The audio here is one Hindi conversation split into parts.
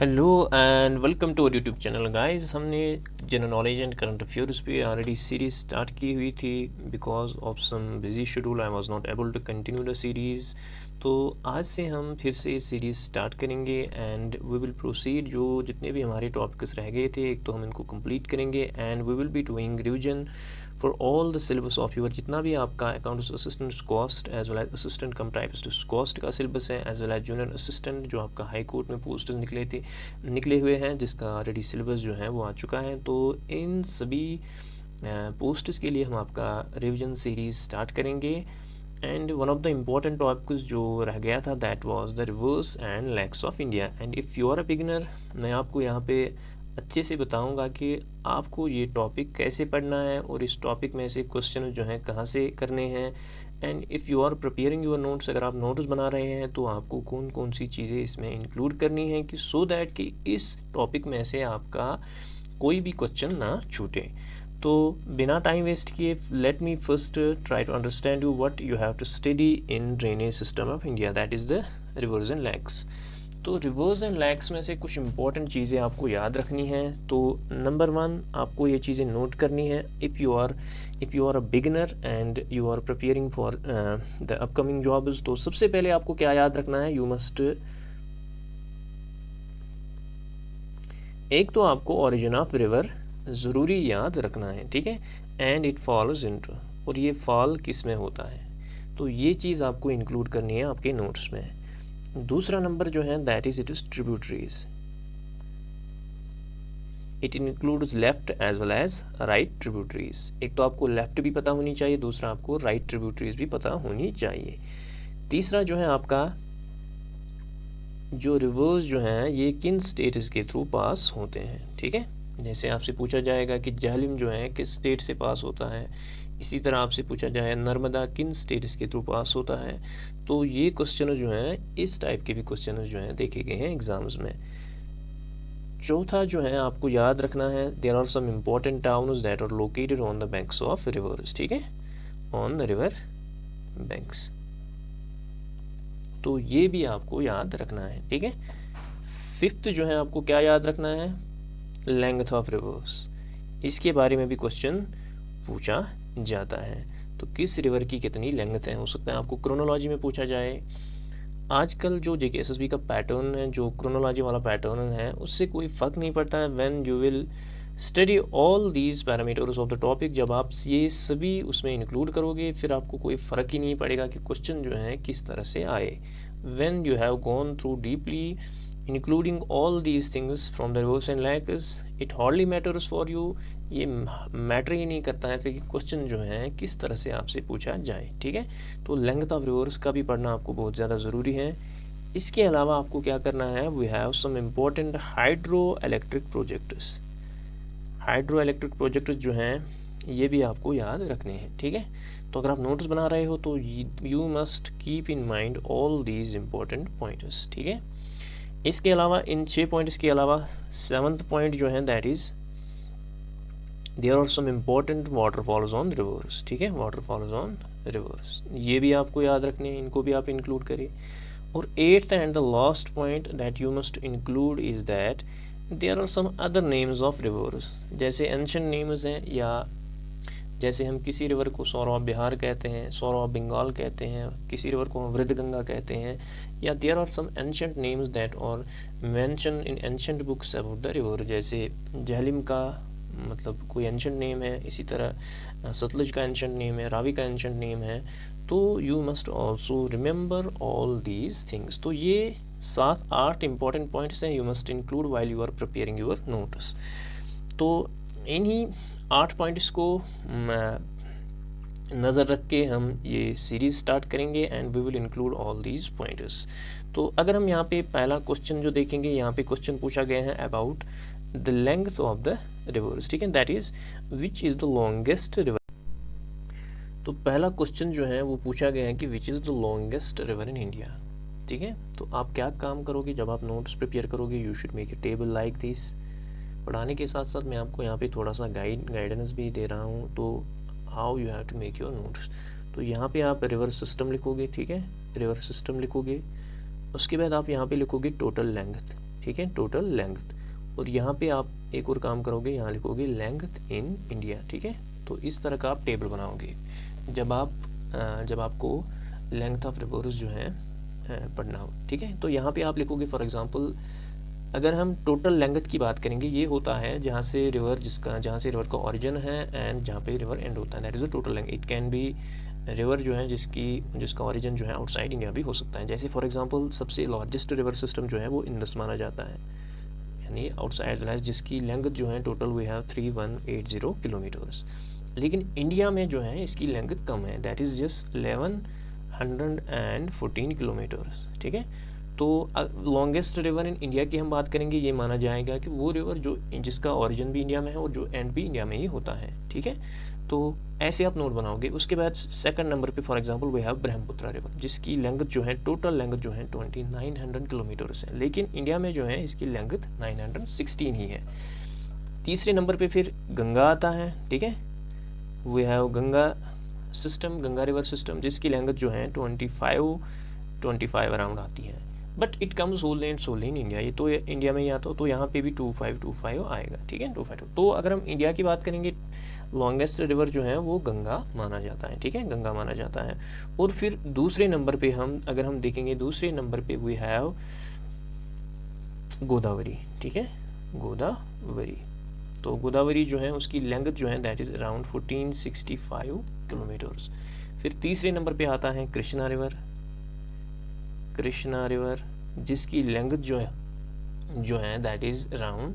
Hello and welcome to our YouTube channel guys. हमने general knowledge and current affairs पे ऑलरेडी सीरीज़ स्टार्ट की हुई थी। Because of some busy schedule I was not able to continue the series. तो आज से हम फिर से सीरीज़ स्टार्ट करेंगे एंड वी विल प्रोसीड। जो जितने भी हमारे टॉपिक्स रह गए थे एक तो हम इनको कंप्लीट करेंगे and we will be doing revision for all the syllabus of your जितना भी आपका accounts assistant cost as well as assistant cum typist cost का सिलेबस है, as well as junior assistant जो आपका हाई कोर्ट में पोस्ट निकले हुए हैं, जिसका ऑलरेडी सिलेबस जो है वो आ चुका है। तो इन सभी पोस्ट्स के लिए हम आपका रिवीजन सीरीज़ स्टार्ट करेंगे and one of the important topics जो रह गया था that was the rivers and lakes of India. And if you are a beginner, मैं आपको यहाँ पे अच्छे से बताऊंगा कि आपको ये टॉपिक कैसे पढ़ना है और इस टॉपिक में से क्वेश्चन जो हैं कहाँ से करने हैं। And if you are preparing your notes, अगर आप नोट्स बना रहे हैं तो आपको कौन कौन सी चीज़ें इसमें इंक्लूड करनी है कि सो दैट कि इस टॉपिक में से आपका कोई भी क्वेश्चन ना छूटे। तो बिना टाइम वेस्ट किए let me first try to understand you what you have to study in drainage system of India, that is the rivers and lakes. तो रिवर्स एंड लैग्स में से कुछ इंपॉर्टेंट चीज़ें आपको याद रखनी है। तो नंबर वन, आपको ये चीज़ें नोट करनी है। If you are a beginner and you are preparing for the upcoming jobs, तो सबसे पहले आपको क्या याद रखना है, यू मस्ट, एक तो आपको ओरिजिन ऑफ रिवर ज़रूरी याद रखना है, ठीक है, एंड इट फॉल्स इनटू, और ये फॉल किस में होता है, तो ये चीज़ आपको इंक्लूड करनी है आपके नोट्स में। दूसरा नंबर जो है that is it is tributaries, it includes left as well as right tributaries. एक तो आपको लेफ्ट भी पता होनी चाहिए, दूसरा आपको राइट ट्रिब्यूटरीज भी पता होनी चाहिए। तीसरा जो है आपका जो रिवर्स जो हैं ये किन स्टेट्स के थ्रू पास होते हैं, ठीक है। जैसे आपसे पूछा जाएगा कि झेलम जो है किस स्टेट से पास होता है, इसी तरह आपसे पूछा जाए नर्मदा किन स्टेट्स के थ्रू पास होता है। तो ये क्वेश्चन जो हैं, इस टाइप के भी क्वेश्चन जो हैं देखे गए हैं एग्जाम्स में। चौथा जो है आपको याद रखना है, there are some important towns that are located on the banks of rivers, ठीक है, ऑन द रिवर बैंक्स। तो ये भी आपको याद रखना है, ठीक है। फिफ्थ जो है आपको क्या याद रखना है, लेंथ ऑफ रिवर्स, इसके बारे में भी क्वेश्चन पूछा जाता है। तो किस रिवर की कितनी लेंथ है, हो सकता है आपको क्रोनोलॉजी में पूछा जाए। आजकल जो जेकेएसएसबी का पैटर्न है, जो क्रोनोलॉजी वाला पैटर्न है, उससे कोई फ़र्क नहीं पड़ता है। When you will study all these parameters of the topic, जब आप ये सभी उसमें इंक्लूड करोगे फिर आपको कोई फ़र्क ही नहीं पड़ेगा कि क्वेश्चन जो है किस तरह से आए। When you have gone through deeply including all these things from the rivers and lakes, it hardly matters for you, ये मैटर ही नहीं करता है फिर क्वेश्चन जो है किस तरह से आपसे पूछा जाए, ठीक है। तो लेंथ ऑफ रिवर्स का भी पढ़ना आपको बहुत ज़्यादा ज़रूरी है। इसके अलावा आपको क्या करना है, we have some important hydroelectric projects. Hydroelectric projects जो हैं ये भी आपको याद रखने हैं, ठीक है। तो अगर आप नोट्स बना रहे हो तो you must keep in mind all these important points, ठीक है। इसके अलावा इन 6 पॉइंट्स के अलावा 7th पॉइंट जो है that is there are some important waterfalls on rivers, ठीक है, वाटरफॉल्स ऑन रिवर्स, ये भी आपको याद रखने हैं, इनको भी आप इंक्लूड करिए। और 8th and the last point that you must include is that there are some other names of rivers, जैसे एंशिएंट नेम्स हैं, या जैसे हम किसी रिवर को सौर ऑफ बिहार कहते हैं, सौर ऑफ बंगाल कहते हैं, किसी रिवर को हम वृद्ध गंगा कहते हैं, या there are some ancient names that are mention in ancient books about the river. जैसे झेलम का मतलब कोई एंशिएंट नेम है, इसी तरह सतलुज का एंशिएंट नेम है, रावी का एंशिएंट नेम है। तो you must also remember all these things. तो ये 7-8 इम्पॉर्टेंट पॉइंट्स हैं, you must include while you are preparing your notes. तो इन्हीं 8 पॉइंट्स को नज़र रख के हम ये सीरीज़ स्टार्ट करेंगे and we will include all these points. तो अगर हम यहाँ पे पहला क्वेश्चन जो देखेंगे, यहाँ पे क्वेश्चन पूछा गया है about the length of the reverse, ठीक है, that is which is the longest river. तो पहला क्वेश्चन जो है वो पूछा गया है कि which is the longest river in India, ठीक है। तो आप क्या काम करोगे जब आप नोट्स प्रिपेयर करोगे, you should make a table like this. पढ़ाने के साथ साथ मैं आपको यहाँ पे थोड़ा सा गाइडेंस भी दे रहा हूँ, तो how you have to make your notes. तो यहाँ पे आप रिवर सिस्टम लिखोगे, ठीक है, रिवर सिस्टम लिखोगे। उसके बाद आप यहाँ पे लिखोगे टोटल लेंथ, ठीक है, टोटल लेंथ। और यहाँ पे आप एक और काम करोगे, यहाँ लिखोगे लेंथ इन इंडिया, ठीक है। तो इस तरह का आप टेबल बनाओगे जब आपको लेंथ ऑफ रिवर्स जो है पढ़ना हो, ठीक है। तो यहाँ पे आप लिखोगे फॉर एग्जांपल, अगर हम टोटल लेंथ की बात करेंगे, ये होता है जहाँ से रिवर का ओरिजिन है एंड जहाँ पे रिवर एंड होता है, that is the total length. It can be river जो है जिसका ओरिजिन जो है आउटसाइड इंडिया भी हो सकता है। जैसे फॉर एग्जांपल सबसे लार्जेस्ट रिवर सिस्टम जो है वो इंडस माना जाता है, यानी आउटसाइड एज जिसकी लेंथ जो है टोटल वी हैव 3180 किलोमीटर्स। लेकिन इंडिया में जो है इसकी लेंथ कम है, दैट इज़ जस्ट 1114 किलोमीटर्स, ठीक है। तो लॉन्गेस्ट रिवर इन इंडिया की हम बात करेंगे, ये माना जाएगा कि वो रिवर जिसका ओरिजिन भी इंडिया में है और जो एंड भी इंडिया में ही होता है, ठीक है। तो ऐसे आप नोट बनाओगे। उसके बाद सेकंड नंबर पे for example we have Brahmaputra river, जिसकी लेंथ जो है टोटल लेंथ जो है 2900 किलोमीटर्स है, लेकिन इंडिया में जो है इसकी लेंथ 916 ही है। तीसरे नंबर पे फिर गंगा आता है, ठीक है। We have Ganga river system, जिसकी लेंथ जो है 25 अराउंड आती है, but it comes whole and sole in India. ये तो इंडिया में ही आता हो, तो यहाँ पे भी 2525 आएगा, ठीक है, 252। तो अगर हम इंडिया की बात करेंगे, लॉन्गेस्ट रिवर जो है वो गंगा माना जाता है, ठीक है, गंगा माना जाता है। और फिर दूसरे नंबर पे अगर हम देखेंगे, दूसरे नंबर पे वी हैव गोदावरी, ठीक है, गोदावरी। तो गोदावरी जो है उसकी लेंथ जो है दैट इज़ अराउंड 1465 किलोमीटर्स। फिर तीसरे नंबर पे आता है कृष्णा रिवर, जिसकी लेंथ जो है that is around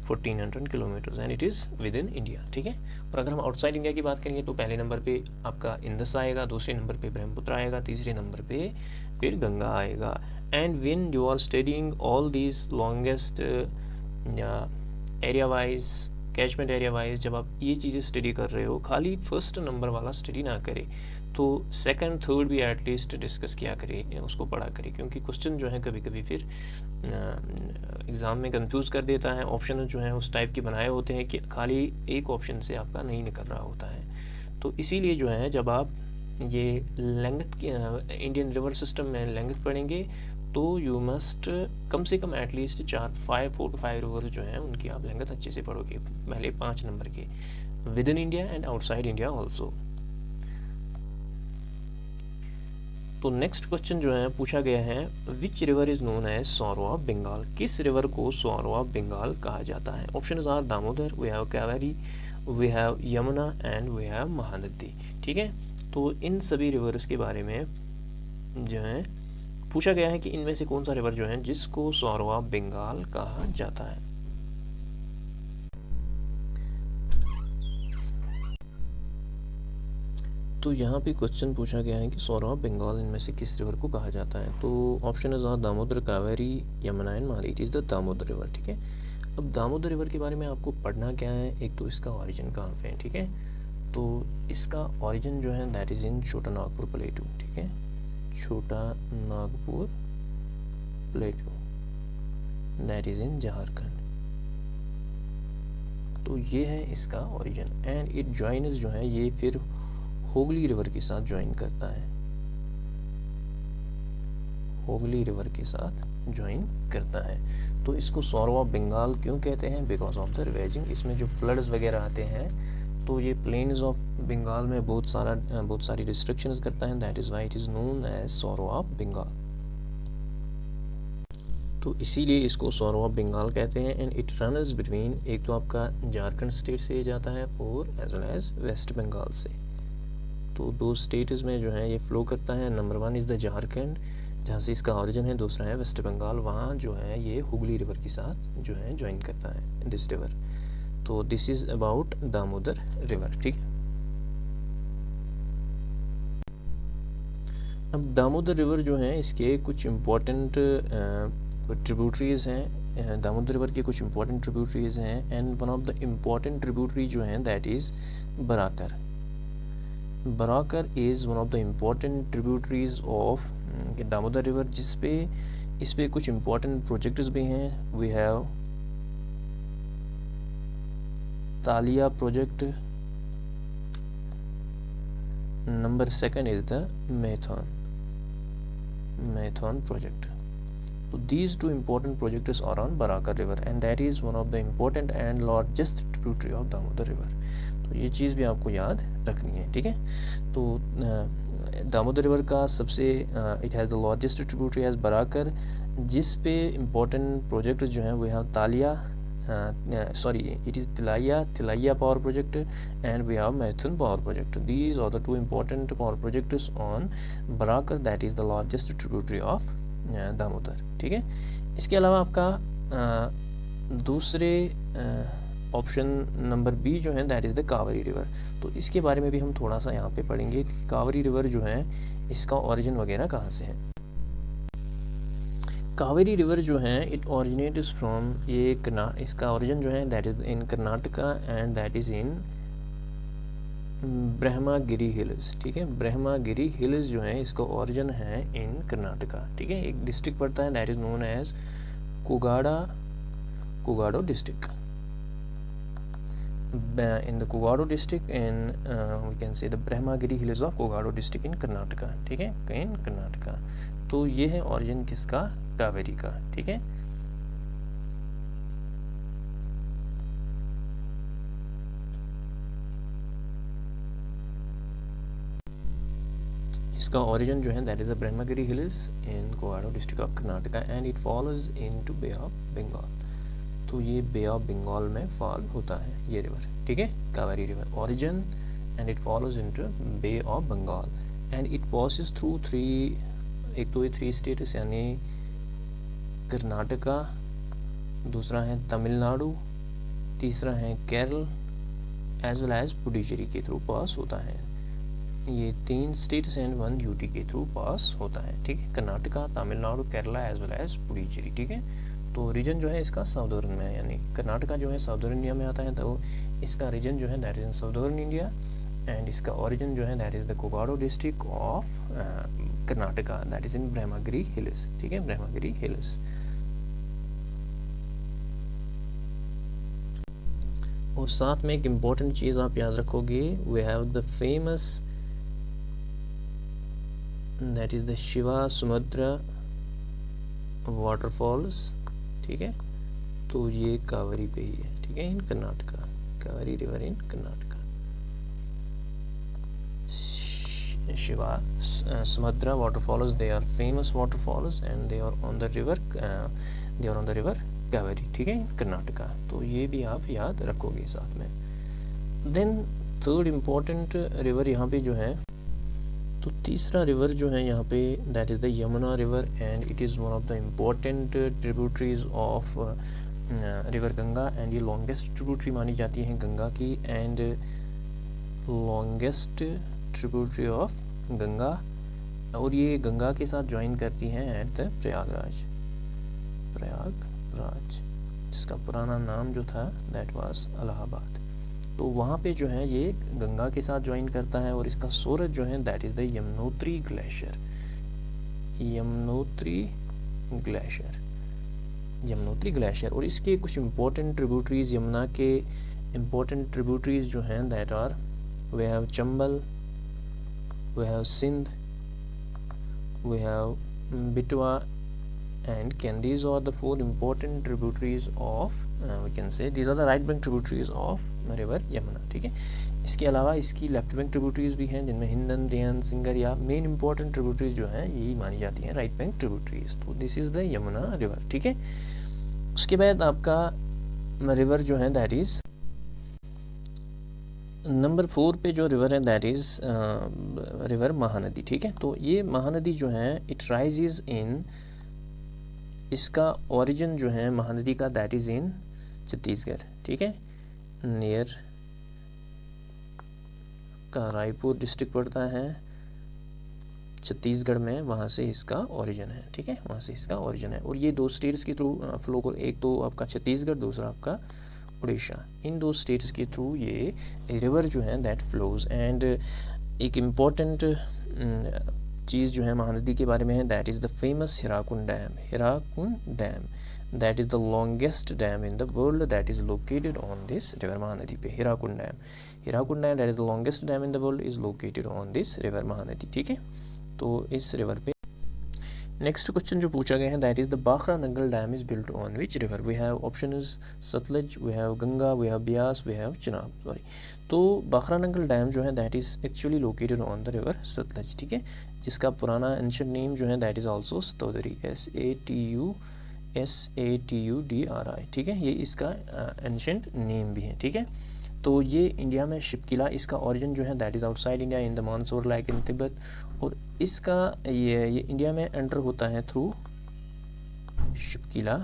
1400 kilometres and it is with in India, ठीक है। और अगर हम आउटसाइड इंडिया की बात करेंगे तो पहले नंबर पे आपका इंदस आएगा, दूसरे नंबर पे ब्रह्मपुत्र आएगा, तीसरे नंबर पे फिर गंगा आएगा। And when you are studying all these longest area wise, catchment area wise, जब आप ये चीज़ें स्टडी कर रहे हो, खाली फर्स्ट नंबर वाला स्टडी ना करें, तो सेकंड थर्ड भी एटलीस्ट डिस्कस किया करें, उसको पढ़ा करें, क्योंकि क्वेश्चन जो है कभी कभी फिर एग्ज़ाम में कंफ्यूज कर देता है। ऑप्शन जो है उस टाइप के बनाए होते हैं कि खाली एक ऑप्शन से आपका नहीं निकल रहा होता है। तो इसीलिए जो है जब आप ये लेंथ इंडियन रिवर सिस्टम में लेंथ पढ़ेंगे, तो यू मस्ट कम से कम एटलीस्ट 4 to 5 रिवर जो हैं उनकी आप लेंथ अच्छे से पढ़ोगे, पहले 5 नंबर के, within India and outside India also. तो नेक्स्ट क्वेश्चन जो है पूछा गया है, which river is known as sorrow of Bengal, किस रिवर को सॉरो ऑफ बंगाल कहा जाता है। Option are Damodar, we have Kaveri, we have Yamuna and we have Mahanadi, ठीक है। तो इन सभी रिवर्स के बारे में जो है पूछा गया है कि इनमें से कौन सा रिवर जो है जिसको सॉरो ऑफ बंगाल कहा जाता है। तो यहाँ पे क्वेश्चन पूछा गया है कि सॉरो ऑफ बंगाल इनमें से किस रिवर को कहा जाता है। तो option is are Damodar, Kaveri, Yamuna and Mahanadi. It is the Damodar river, ठीक है। अब दामोदर रिवर के बारे में आपको पढ़ना क्या है, एक तो इसका ओरिजिन कहाँ पे है, ठीक है। तो इसका ओरिजिन जो है दैट इज़ इन छोटा नागपुर प्लेटू, ठीक है, छोटा नागपुर प्लेटू, दैट इज़ इन झारखंड। तो ये है इसका ओरिजिन एंड इट ज्वाइन्स जो है ये फिर होगली रिवर के साथ ज्वाइन करता है, होगली रिवर के साथ ज्वाइन करता है। तो इसको सॉरो ऑफ बंगाल क्यों कहते हैं, बिकॉज ऑफ द रिवेजिंग, इसमें जो फ्लड्स वगैरह आते हैं तो ये प्लेन्स ऑफ बंगाल में बहुत सारी रिस्ट्रिक्शंस करता है, that is why it is known as sorrow of Bengal. तो इसीलिए इसको सॉरो ऑफ बंगाल कहते हैं एंड इट रन्स बिटवीन, एक तो आपका झारखंड स्टेट से जाता है और as well as west Bengal से। तो दो स्टेट्स में जो है ये फ्लो करता है। नंबर 1 इज़ द झारखंड, जहाँ से इसका ओरिजिन है, दूसरा है वेस्ट बंगाल, वहाँ जो है ये हुगली रिवर के साथ जो है ज्वाइन करता है दिस रिवर। तो this is about Damodar river, ठीक है। अब दामोदर रिवर जो है इसके कुछ इम्पोर्टेंट ट्रिब्यूटरीज़ हैं, दामोदर रिवर के कुछ इम्पोर्टेंट ट्रिब्यूटरीज़ हैं and one of the important tributary जो हैं that is Barakar. Barakar is one of the important tributaries of Damodar river, इस पे कुछ इम्पोर्टेंट प्रोजेक्ट्स भी हैं। We have Tilaiya project, number 2 is the Maithon project. तो these two important projects are on Barakar river and that is one of the important and largest tributary of Damodar river. तो ये चीज़ भी आपको याद रखनी है, ठीक है। तो दामोदर रिवर का सबसे it has the largest tributary as Barakar, जिस पे इम्पोर्टेंट प्रोजेक्ट जो हैं वो यहाँ तालिया it is Tilaiya power project and we have Maithun power project. These are the two important power projects on Barakar, that is the largest tributary of Damodar, ठीक है। इसके अलावा आपका दूसरे ऑप्शन नंबर बी जो है that is the Kaveri river. तो इसके बारे में भी हम थोड़ा सा यहाँ पे पढ़ेंगे कि कावेरी रिवर जो है इसका ओरिजिन वगैरह कहाँ से है। कावेरी रिवर जो है इट ऑरिजिनेट्स फ्रॉम इसका ओरिजिन जो है that is in Karnataka and that is in Brahmagiri hills, ठीक है। ब्रह्मागिरी हिल्स जो है इसका ओरिजिन है इन कर्नाटका, ठीक है। एक डिस्ट्रिक्ट पड़ता है that is known as Kogado district. in the Kogado district and we can say the Brahmagiri hills of Kogado district in Karnataka, ठीक है, इन कर्नाटका। तो ये है ओरिजिन किसका, कावेरी का, ठीक है। इसका ओरिजिन जो है that is the Brahmagiri hills in Kogado district of Karnataka and it follows into bay of Bengal. तो ये बे ऑफ बंगाल में फॉल होता है ये रिवर, ठीक है, Kaveri river origin and it follows into bay of Bengal and it passes through एक तो ये 3 स्टेट्स यानी कर्नाटका, दूसरा है तमिलनाडु, तीसरा है Kerala as well as Puducherry के थ्रू पास होता है। ये 3 स्टेट्स एंड 1 यूटी के थ्रू पास होता है, ठीक है। Karnataka, Tamil Nadu, Kerala as well as Puducherry, ठीक है। तो रीजन जो है इसका साउदर्न में है, यानी कर्नाटका जो है साउदर्न इंडिया में आता है, तो इसका रीजन जो है that is in southern India and इसका ओरिजिन जो है that is the Kogado district of Karnataka that is in Brahmagiri hills, ठीक है, ब्रह्मगिरी हिल्स। और साथ में एक इम्पॉर्टेंट चीज़ आप याद रखोगे, we have the famous that is the Shiva Samudra waterfalls, ठीक है। तो ये कावेरी पे ही है, ठीक है, in Karnataka, Kaveri river in Karnataka. Shiva Samudra waterfalls, they are famous waterfalls and they are on the river Kaveri, ठीक है, कर्नाटका। तो ये भी आप याद रखोगे साथ में। देन थर्ड इम्पोर्टेंट रिवर यहाँ पे जो है, तो तीसरा रिवर जो है यहाँ पे that is the Yamuna river and it is one of the important tributaries of river Ganga and ये लॉन्गेस्ट ट्रिब्यूटरी मानी जाती है गंगा की and longest tributary of Ganga, और ये गंगा के साथ ज्वाइन करती हैं एट द प्रयागराज, जिसका पुराना नाम जो था दैट वाज इलाहाबाद। तो वहाँ पे जो है ये गंगा के साथ ज्वाइन करता है और इसका सोर्स जो है that is the Yamunotri glacier. और इसके कुछ इम्पोर्टेंट ट्रिब्यूटरीज, यमुना के इम्पोर्टेंट ट्रिब्यूटरीज जो हैं that are we have Chambal, we have Sindh, we have Betwa and these are the 4 important tributaries of we can say these are the right bank tributaries of river Yamuna, ठीक है। इसके अलावा इसकी लेफ्ट बैंक ट्रिब्यूटरीज भी हैं जिनमें हिंदन, रियन, सिंगर या मेन इंपॉर्टेंट ट्रिब्यूटरीज जो हैं यही मानी जाती हैं राइट बैंक ट्रिब्यूटरीज। तो this is the Yamuna river, ठीक है। उसके बाद आपका रिवर जो है दैट इज़ नंबर 4 पे जो रिवर है दैट इज़ रिवर महानदी, ठीक है। तो ये महानदी जो है इट राइजेज इन, इसका ओरिजिन जो है महानदी का दैट इज़ इन छत्तीसगढ़, ठीक है, नियर का रायपुर डिस्ट्रिक्ट पड़ता है छत्तीसगढ़ में, वहाँ से इसका ओरिजिन है, ठीक है, वहाँ से इसका ओरिजिन है। और ये 2 स्टेट्स के थ्रू फ्लो कर, एक तो आपका छत्तीसगढ़, दूसरा आपका उड़ीसा, इन 2 स्टेट्स के थ्रू ये रिवर जो है दैट फ्लोज। एंड एक इम्पॉर्टेंट चीज़ जो है महानदी के बारे में है that is the famous Hirakud dam that is the longest dam in the world that is located on this river Mahanadi पे। Hirakud dam that is the longest dam in the world is located on this river Mahanadi, ठीक है। तो इस रिवर पे नेक्स्ट क्वेश्चन जो पूछा गया है that is the Bhakra Nangal dam is built on which river. We have option is Sutlej, we have Ganga, we have Beas, we have Chenab. Sorry, तो बाखरा नंगल डैम जो है that is actually located on the river Sutlej, ठीक है, जिसका पुराना एंशिएंट नेम जो है that is also Satudri, SATUDRI, ठीक है, ये इसका एंशिएंट नेम भी है, ठीक है। तो ये इंडिया में शिपकिला, इसका ओरिजिन जो है that is outside India in the Mansarovar like in Tibet, और इसका ये इंडिया में एंटर होता है थ्रू शिपकिला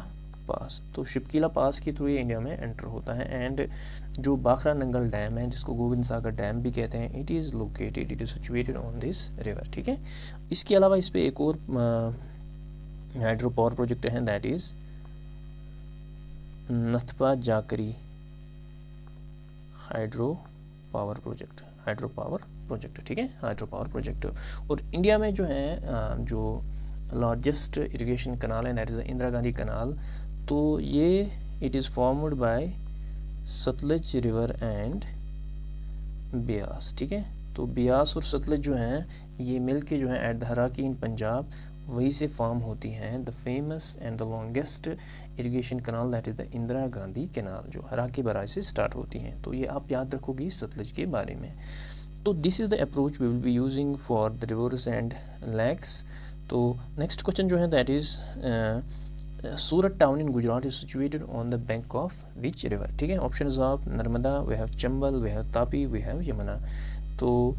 पास। तो शिपकिला पास के थ्रू ये इंडिया में एंटर होता है। एंड जो बाखरा नंगल डैम है जिसको गोविंद सागर डैम भी कहते हैं, it is located, it is situated on this river, ठीक है। इसके अलावा इस पर एक और हाइड्रो पावर प्रोजेक्ट है that is Nathpa Jhakri hydro power project, ठीक है, हाइड्रो पावर प्रोजेक्ट। और इंडिया में जो है जो लार्जेस्ट इरिगेशन कनाल है that is the Indira Gandhi canal. तो ये it is formed by Sutlej river and Beas, ठीक है। तो ब्यास और सतलज जो हैं ये मिल के जो है at the Harike in Punjab वहीं से फॉर्म होती हैं the famous and the longest irrigation canal that is the Indira Gandhi canal, जो हराकी बराज से स्टार्ट होती हैं। तो ये आप याद रखोगी सतलज के बारे में। तो this is the approach we will be using for the rivers and lakes. तो नेक्स्ट क्वेश्चन जो है that is Surat town in Gujarat is situated on the bank of which river, ठीक है। Option of Narmada, we have Chambal, we have Tapi, we have Yamuna. तो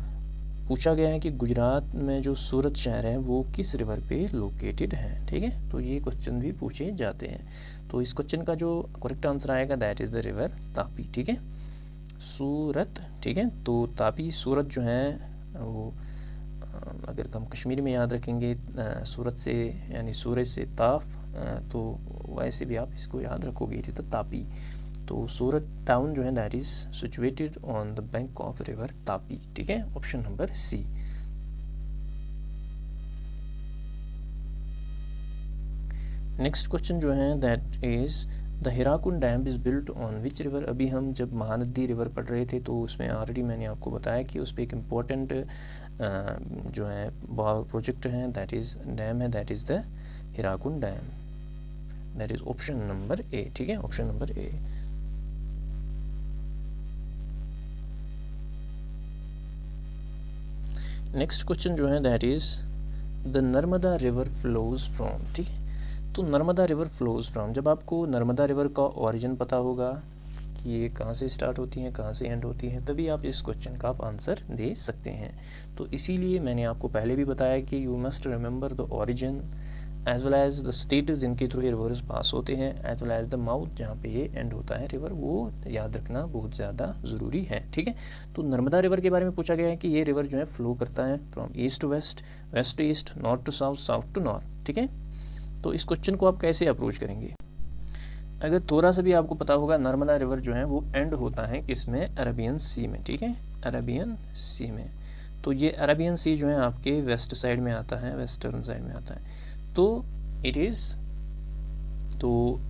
पूछा गया है कि गुजरात में जो सूरत शहर है वो किस रिवर पे लोकेटेड है, ठीक है। तो ये क्वेश्चन भी पूछे जाते हैं। तो इस क्वेश्चन का जो करेक्ट आंसर आएगा that is the river Tapi, ठीक है, सूरत, ठीक है। तो तापी सूरत जो है वो अगर हम कश्मीरी में याद रखेंगे सूरत से यानी सूरज से ताप, तो वैसे भी आप इसको याद रखोगे, इट इज़ द तापी। तो सूरत टाउन जो है that is situated on the bank of river Tapi, ठीक है, option number C. Next question जो है that is the Hirakud dam is built on which river. अभी हम जब महानदी रिवर पढ़ रहे थे तो उसमें ऑलरेडी मैंने आपको बताया कि उस पर एक इम्पॉर्टेंट जो है प्रोजेक्ट है दैट इज़ डैम है that is the Hirakud dam, that is option number A, ठीक है, option number A. Next question जो है that is the Narmada river flows from, ठीक है। तो नर्मदा रिवर फ्लोज फ्रॉम, जब आपको नर्मदा रिवर का ओरिजिन पता होगा कि ये कहाँ से स्टार्ट होती हैं कहाँ से एंड होती हैं, तभी आप इस क्वेश्चन का आप आंसर दे सकते हैं। तो इसीलिए मैंने आपको पहले भी बताया कि you must remember the origin as well as the states जिनके थ्रू ये रिवर्स पास होते हैं, as well as the mouth जहाँ पे ये एंड होता है रिवर, वो याद रखना बहुत ज़्यादा ज़रूरी है, ठीक है। तो नर्मदा रिवर के बारे में पूछा गया है कि ये रिवर जो है फ्लो करता है from east to west, west to east, north to south, south to north, ठीक है। तो इस क्वेश्चन को आप कैसे अप्रोच करेंगे? अगर थोड़ा सा भी आपको पता होगा नर्मदा रिवर जो है वो एंड होता है किस में, अरेबियन सी में, ठीक है, अरेबियन सी में। तो ये अरेबियन सी जो है आपके वेस्ट साइड में आता है, वेस्टर्न साइड में आता है। तो इट इज़, तो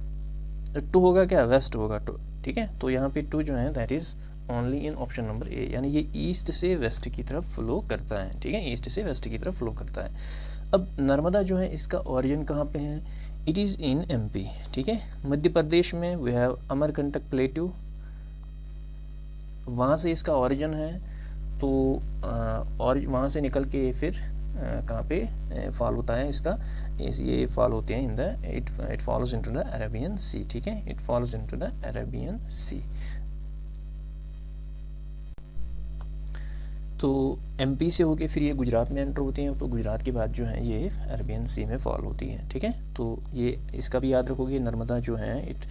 टू होगा क्या, वेस्ट होगा टू, ठीक है। तो यहाँ पे टू जो है that is only in option number ए, यानी ये ईस्ट से वेस्ट की तरफ फ्लो करता है, ठीक है, ईस्ट से वेस्ट की तरफ फ्लो करता है। अब नर्मदा जो है इसका ओरिजिन कहाँ पे है, इट इज़ इन एमपी, ठीक है, मध्य प्रदेश में वी हैव अमरकंटक प्लेट्यू, वहाँ से इसका ओरिजिन है। तो और वहाँ से निकल के फिर कहाँ पे फॉल होता है इसका, ये फॉल होते हैं in the it follows into the Arabian sea, ठीक है, it follows into the Arabian sea. तो एमपी से होके फिर ये गुजरात में एंटर होती हैं, तो गुजरात के बाद जो है ये अरेबियन सी में फॉल होती हैं, ठीक है। तो ये इसका भी याद रखोगे, नर्मदा जो है इट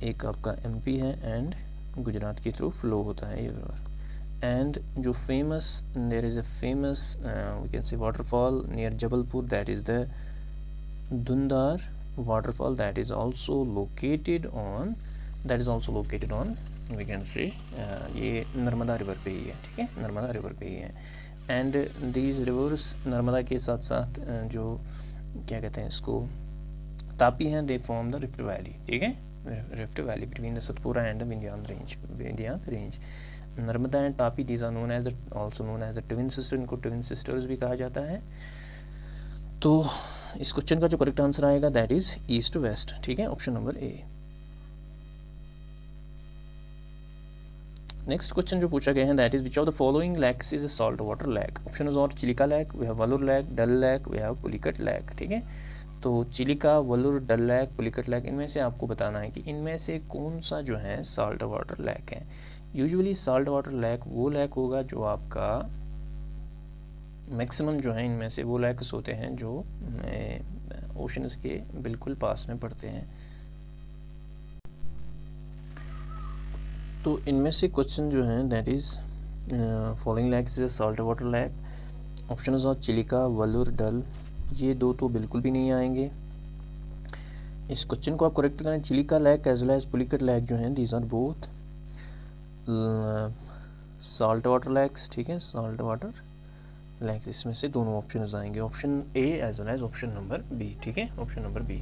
एक आपका एमपी है एंड गुजरात के थ्रू फ्लो होता है ये रिवर। एंड जो famous, there is a famous we can say waterfall near Jabalpur, that is the Dhuandhar waterfall, that is also located on we can say ये नर्मदा रिवर पे ही है, ठीक है, नर्मदा रिवर पे ही है। एंड दीज रिवर्स नर्मदा के साथ साथ जो क्या कहते हैं इसको तापी हैं, they form the rift valley, ठीक है, rift valley between the Satpura and the Vindhyan range. Narmada and Tapi these are known as also known as the twin sister, इनको ट्विन सिस्टर्स भी कहा जाता है। तो इस क्वेश्चन का जो करेक्ट आंसर आएगा दैट इज़ ईस्ट वेस्ट, ठीक है, option number A. Next question जो पूछा गया है that is which of the following lakes is a salt water lake. Option is और Chilika lake, we have Valur lake, Dal lake, we have Pulicat lake, ठीक है। तो चिलिका, वलुर, डल लेक, पुलिकट लेक, इनमें से आपको बताना है कि इनमें से कौन सा जो है सॉल्ट वाटर लेक है। यूजुअली सॉल्ट वाटर लेक वो लेक होगा जो आपका मैक्सिमम जो है इनमें से वो लेक्स होते हैं जो ओशंस के बिल्कुल पास में पड़ते हैं। तो इनमें से क्वेश्चन जो है that is following lakes is salt water lake. Option of Chilika, वलुर, Dal, ये दो तो बिल्कुल भी नहीं आएंगे। इस क्वेश्चन को आप करेक्ट करें। Chilika lake as well as Pulicat lake जो हैं these are both salt water lakes, ठीक है, सॉल्ट वाटर लेक्स, इसमें से दोनों ऑप्शन आएंगे, option A as well as option number B, ठीक है, ऑप्शन नंबर बी।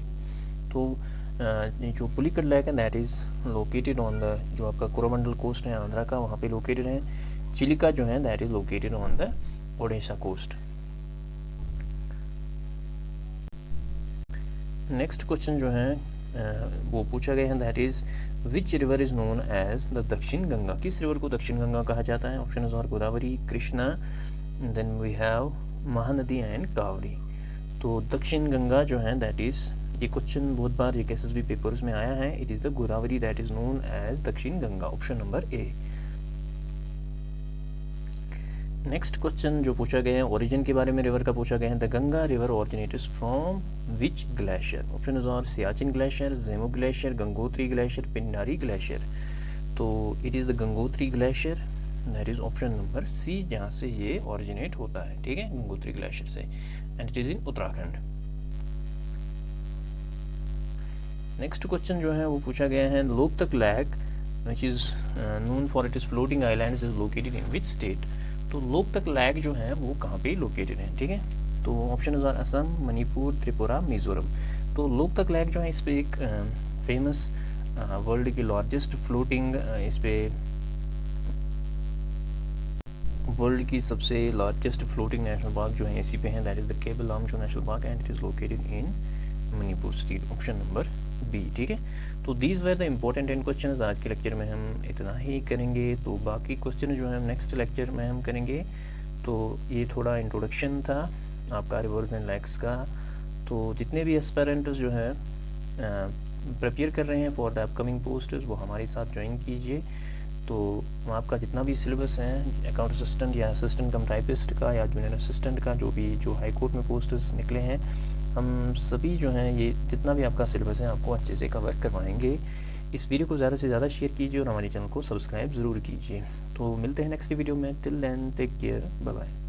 तो जो पुलिकट लेक है that is located on the, जो आपका कोरोमंडल कोस्ट है आंध्रा का, वहाँ पे लोकेटेड है। चिलिका जो है that is located on the Odisha coast. Next question जो है वो पूछा गया है that is which river is known as the Dakshin Ganga. किस रिवर को दक्षिण गंगा कहा जाता है। ऑप्शन इज और Godavari, Krishna, then we have Mahanadi and Kaveri. तो दक्षिण गंगा जो है दैट इज़, ये क्वेश्चन बहुत बार एक SSB पेपर्स में आया है, it is the Godavari that is known as Dakshin Ganga, option number A. Next question जो पूछा गया है ओरिजिन के बारे में रिवर का पूछा गया है। The Ganga river originates from which glacier. Option is और Siachen glacier, Zemu glacier, Gangotri glacier, Pindari glacier. तो it is the Gangotri glacier that is option number C, जहाँ से ये ओरिजिनेट होता है, ठीक है, गंगोत्री ग्लेशियर से, and it is in Uttarakhand. Next question जो है वो पूछा गया है Loktak lake which is known for it is floating islands is located in which state. तो लोकतक लेक जो है वो कहाँ पे लोकेटेड है, ठीक है। तो ऑप्शन इज असम, मणिपुर, त्रिपुरा, मिजोरम। तो लोकतक लेक जो है इस पर एक फेमस वर्ल्ड की लार्जेस्ट फ्लोटिंग, इस पे वर्ल्ड की सबसे लार्जेस्ट फ्लोटिंग नेशनल पार्क जो है इसी पे है, that is the Keibul Lamjao national park and it is located in Manipur state, option number B, ठीक है। तो these were the important 10 question. आज के लेक्चर में हम इतना ही करेंगे, तो बाकी क्वेश्चन जो है नेक्स्ट लेक्चर में हम करेंगे। तो ये थोड़ा इंट्रोडक्शन था आपका रिवर्स एंड लेक्स का। तो जितने भी एस्पेरेंट्स जो है प्रिपेयर कर रहे हैं फॉर द अपकमिंग पोस्ट्स वो हमारे साथ ज्वाइन कीजिए। तो आपका जितना भी सिलेबस है अकाउंट असिस्टेंट या असिस्टेंट कम टाइपिस्ट का या जूनियर असिस्टेंट का, जो हाई कोर्ट में पोस्ट्स निकले हैं, हम सभी जो हैं ये जितना भी आपका सिलेबस है आपको अच्छे से कवर करवाएंगे। इस वीडियो को ज़्यादा से ज़्यादा शेयर कीजिए और हमारे चैनल को सब्सक्राइब ज़रूर कीजिए। तो मिलते हैं नेक्स्ट वीडियो में, till then take care, bye bye.